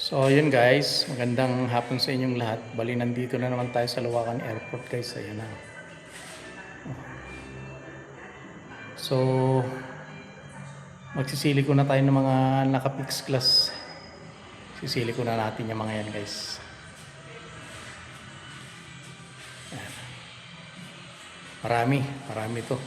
So yun guys, magandang hapon sa inyong lahat. Bali nandito na naman tayo sa Luwakan Airport guys. Ayan na. So magsisili ko na tayo ng mga naka-fix class. Sisili ko na natin yung mga yan guys. Ayan. Marami to.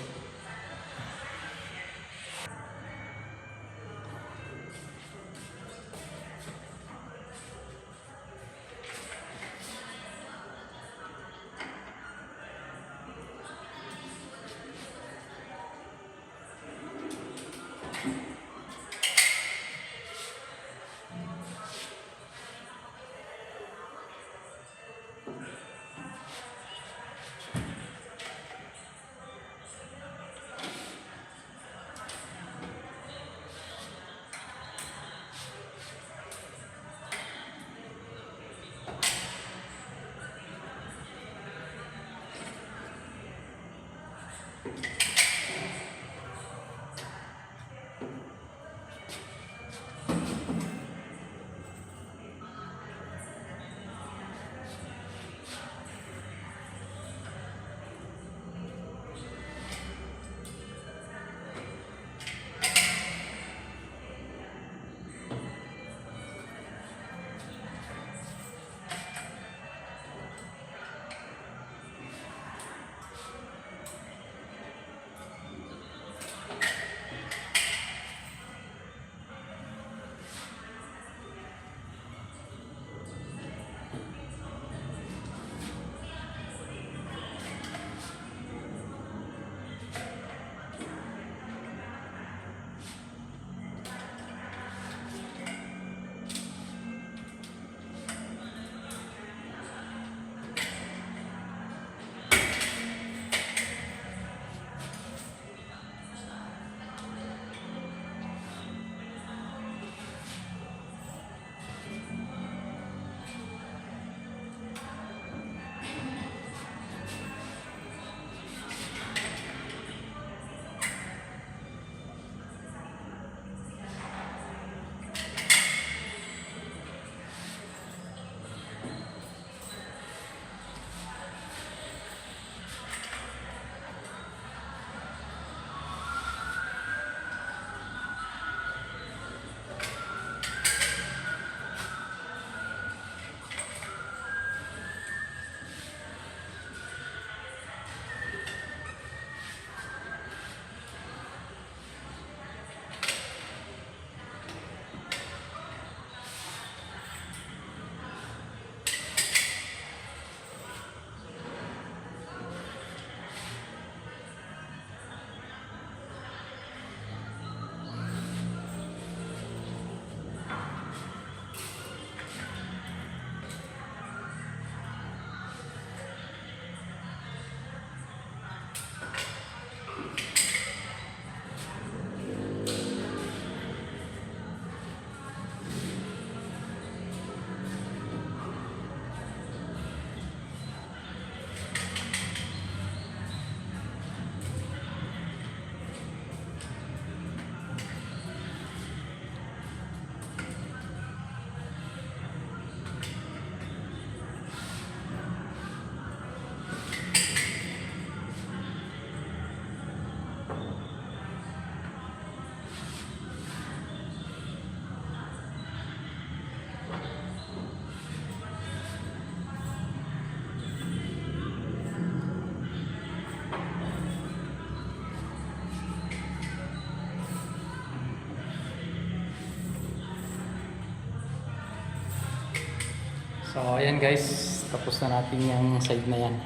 So ayan guys, tapos na natin yung side na yan.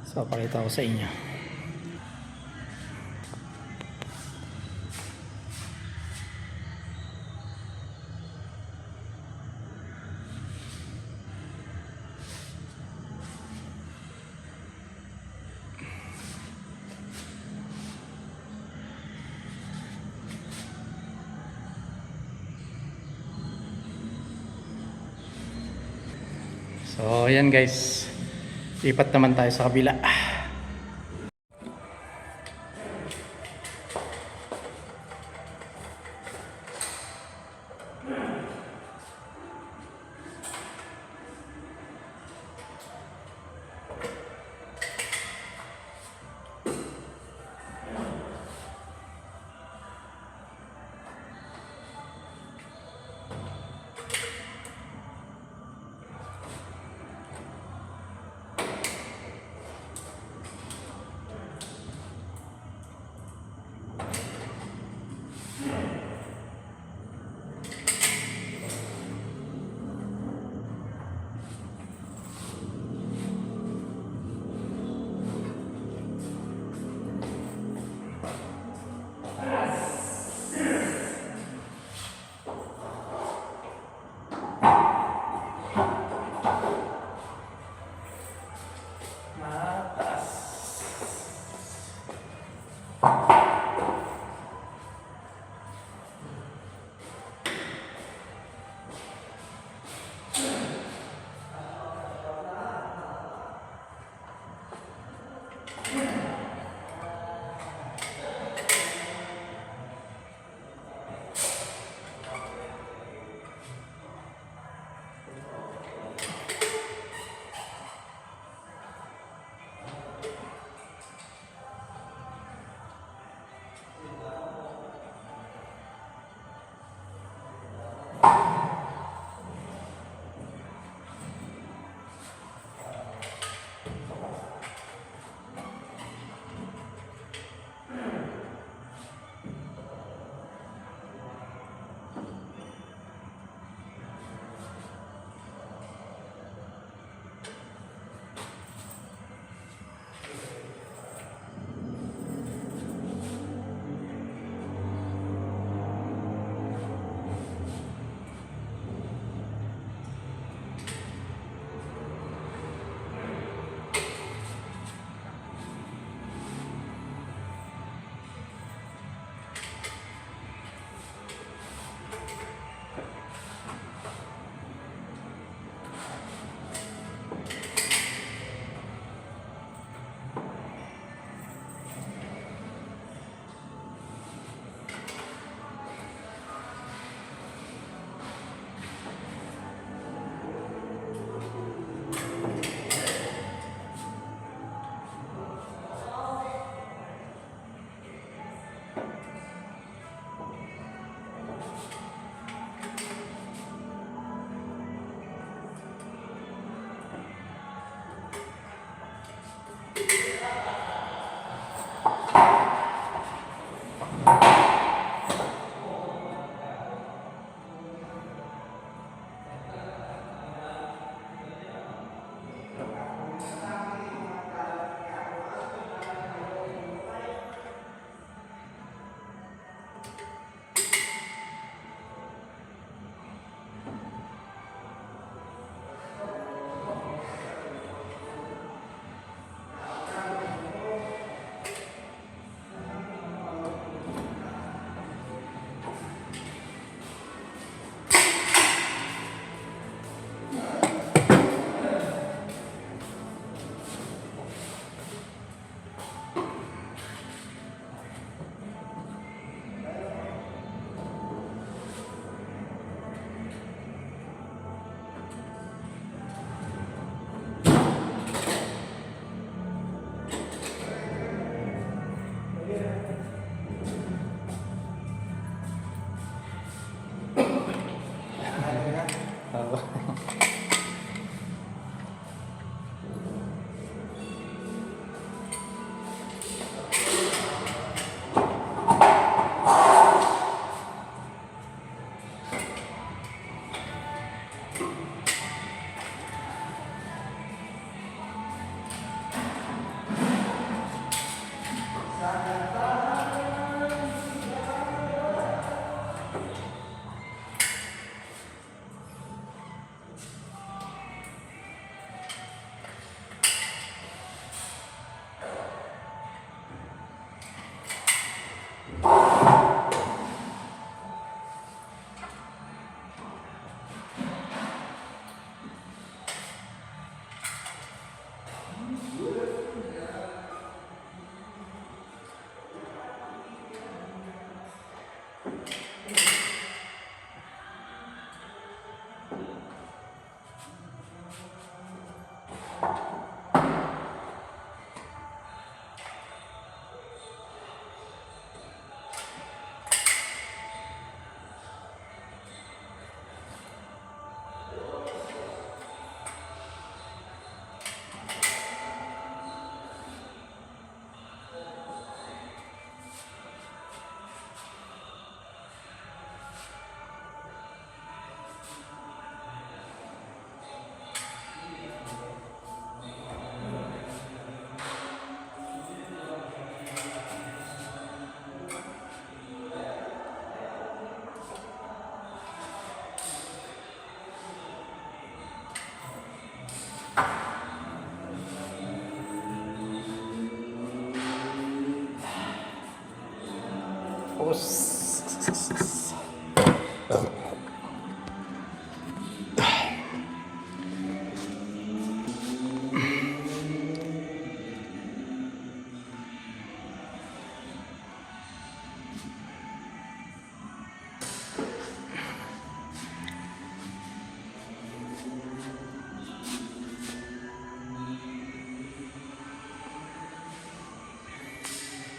So pakita ko sa inyo. So ayan guys, lipat naman tayo sa kabila.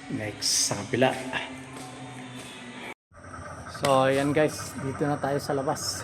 Next sa kabila. So ayan guys, dito na tayo sa labas.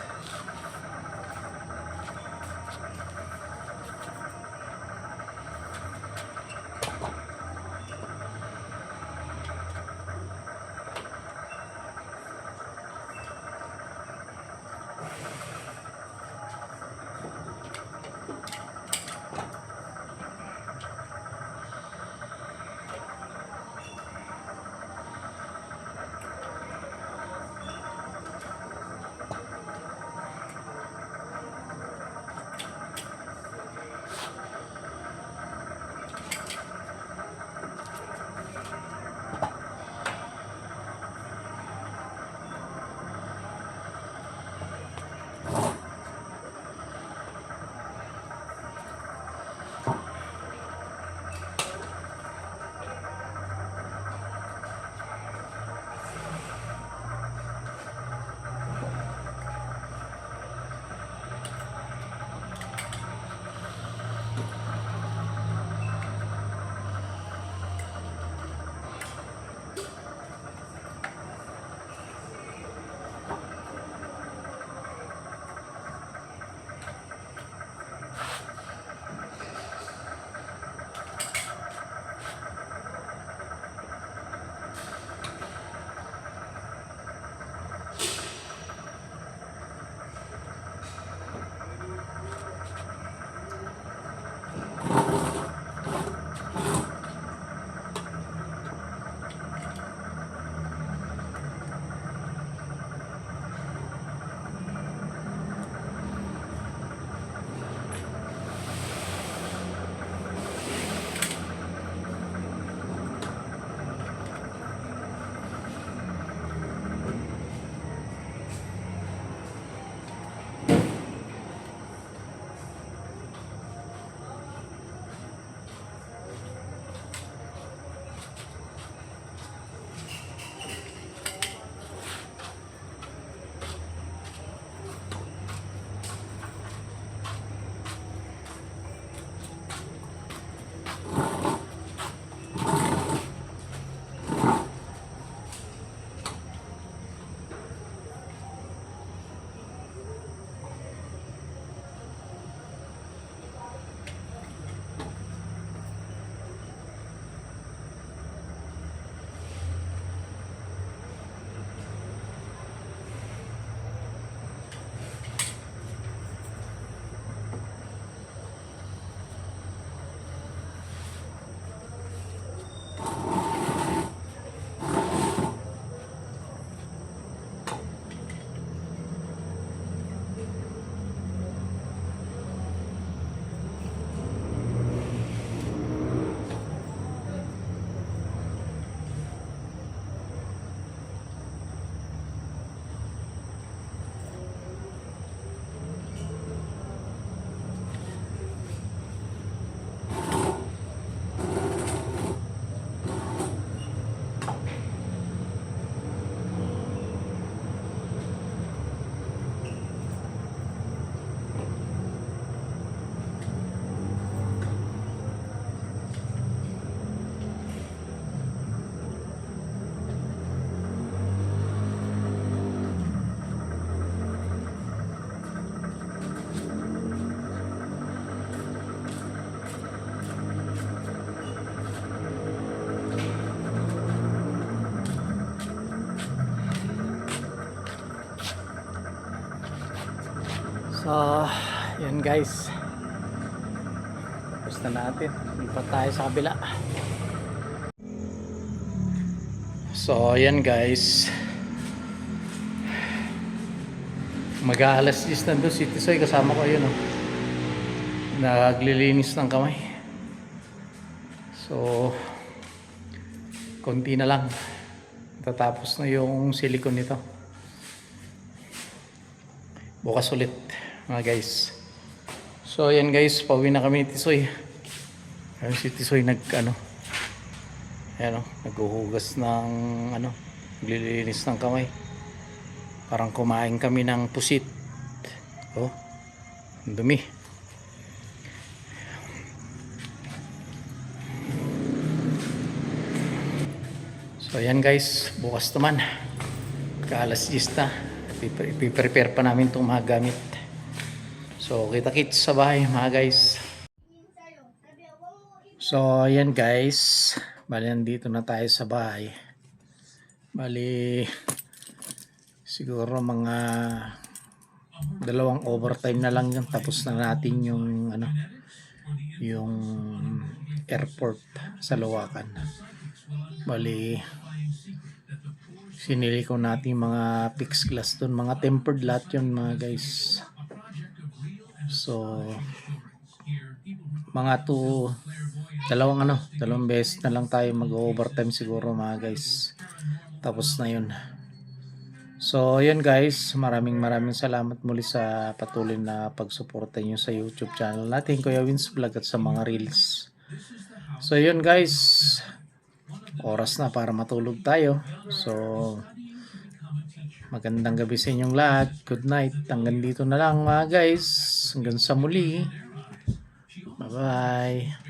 So, yan guys. Tapos na natin. Lipat tayo sa kabila. So, yan guys. Mag-aalas 10 na doon. City Soy, kasama ko yun. Oh. naglilinis ng kamay. So konti na lang, tatapos na yung silicone nito. Bukas ulit mga guys. So ayan guys, pauwi na kami ni Tisoy. Ayun si Tisoy ayan, naghuhugas ng naglilinis ng kamay. Parang kumain kami ng pusit. Oh, ang dumi. So ayan guys, bukas naman alas 10 na, ipiprepare pa namin itong mga gamit. So kita-kits sa bahay mga guys. So ayan guys, bali nandito na tayo sa bahay. Bali siguro mga 2 overtime na lang yun, tapos na natin yung airport sa Luwakan. Bali sinili ko natin mga fixed glass dun, mga tempered lahat yun mga guys. So mga dalawang beses na lang tayo mag-overtime siguro mga guys, tapos na yun. So yun guys, maraming salamat muli sa patuloy na pagsuporta nyo sa YouTube channel natin, Kuya Wins Vlog, at sa mga reels. So yun guys, oras na para matulog tayo. So magandang gabi sa inyong lahat. Good night. Hanggang dito na lang mga guys. Hanggang sa muli. Bye bye.